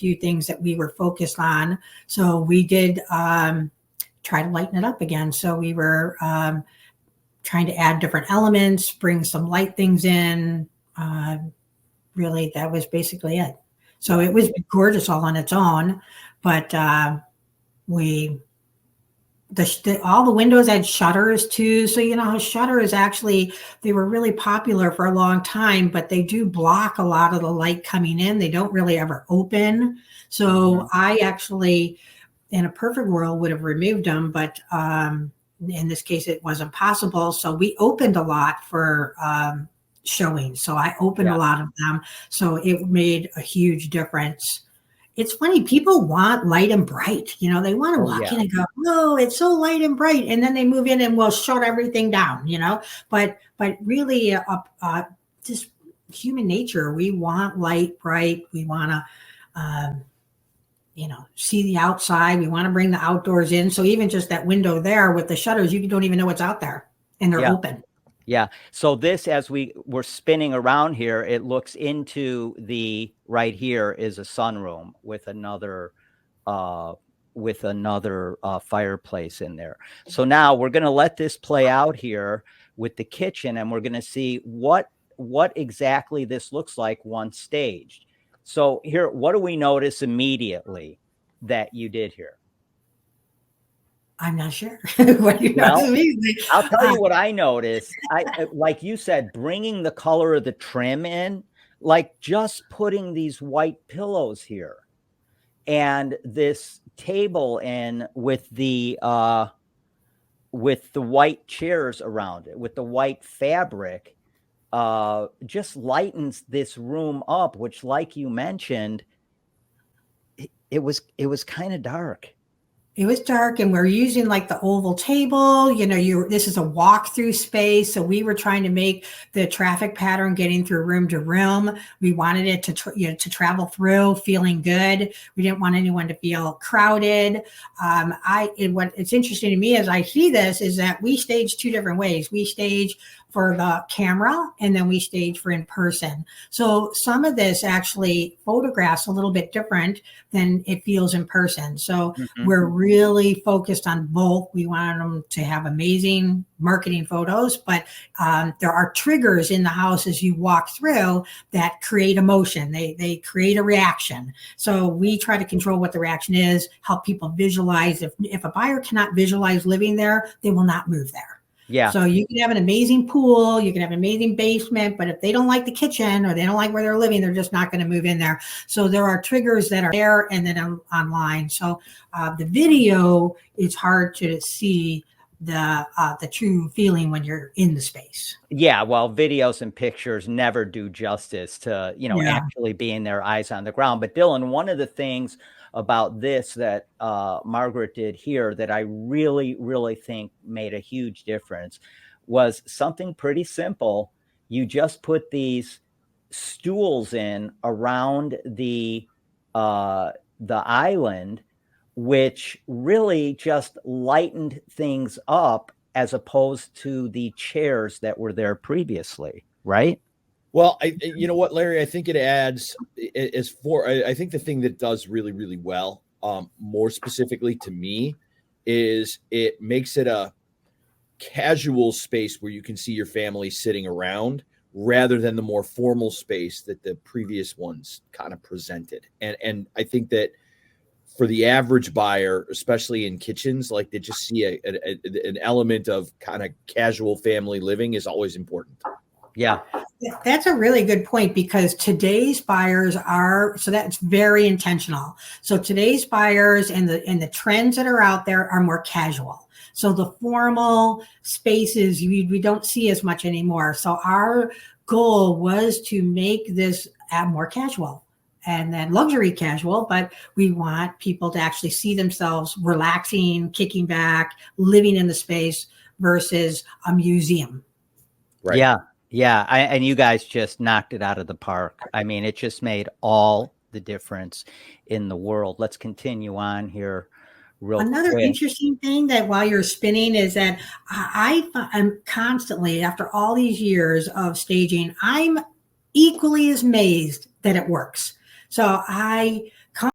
few things that we were focused on. So we did try to lighten it up again. So we were trying to add different elements, bring some light things in. Really, that was basically it. So it was gorgeous all on its own, but all the windows had shutters too. So, shutters actually, they were really popular for a long time, but they do block a lot of the light coming in. They don't really ever open. So I actually, in a perfect world, would have removed them, but in this case, it wasn't possible. So we opened a lot for showing. So I opened a lot of them. So it made a huge difference. It's funny, people want light and bright. They want to walk in and go, "Oh, it's so light and bright," and then they move in and we'll shut everything down. But really, just human nature. We want light, bright. We want to, see the outside. We want to bring the outdoors in. So even just that window there with the shutters, you don't even know what's out there, and they're open. Yeah. So this, as we were spinning around here, it looks into right here is a sunroom with another fireplace in there. So now we're going to let this play out here with the kitchen, and we're going to see what exactly this looks like once staged. So here, what do we notice immediately that you did here? I'm not sure. What you notice immediately? I'll tell you what I noticed. Like you said, bringing the color of the trim in, like just putting these white pillows here and this table in with the white chairs around it, with the white fabric, just lightens this room up, which, like you mentioned, it was kind of dark. It was dark, and we're using like the oval table. This is a walk-through space, so we were trying to make the traffic pattern getting through room to room. We wanted it to travel through feeling good. We didn't want anyone to feel crowded. It's interesting to me as I see this is that we stage two different ways. We stage for the camera, and then we stage for in person. So some of this actually photographs a little bit different than it feels in person. So we're really focused on both. We wanted them to have amazing marketing photos, but there are triggers in the house as you walk through that create emotion. They create a reaction. So we try to control what the reaction is, help people visualize. If a buyer cannot visualize living there, they will not move there. Yeah. So you can have an amazing pool, you can have an amazing basement, but if they don't like the kitchen or they don't like where they're living, they're just not going to move in there. So there are triggers that are there and then online. So the video, it's hard to see the true feeling when you're in the space. Yeah, well, videos and pictures never do justice to, actually being there, eyes on the ground. But Dylan, one of the things about this that Margaret did here that I really, really think made a huge difference was something pretty simple. You just put these stools in around the island, which really just lightened things up as opposed to the chairs that were there previously, right? Well, you know what, Larry, I think it adds I think the thing that does really, really well, more specifically to me, is it makes it a casual space where you can see your family sitting around rather than the more formal space that the previous ones kind of presented. And I think that for the average buyer, especially in kitchens, like they just see an element of kind of casual family living is always important. Yeah. That's a really good point because today's buyers so that's very intentional. So today's buyers and the trends that are out there are more casual. So the formal spaces we don't see as much anymore. So our goal was to make this more casual and then luxury casual, but we want people to actually see themselves relaxing, kicking back, living in the space versus a museum. Right. Yeah. Yeah. And you guys just knocked it out of the park. I mean, it just made all the difference in the world. Let's continue on here. Another interesting thing that while you're spinning is that I'm constantly, after all these years of staging, I'm equally as amazed that it works. So I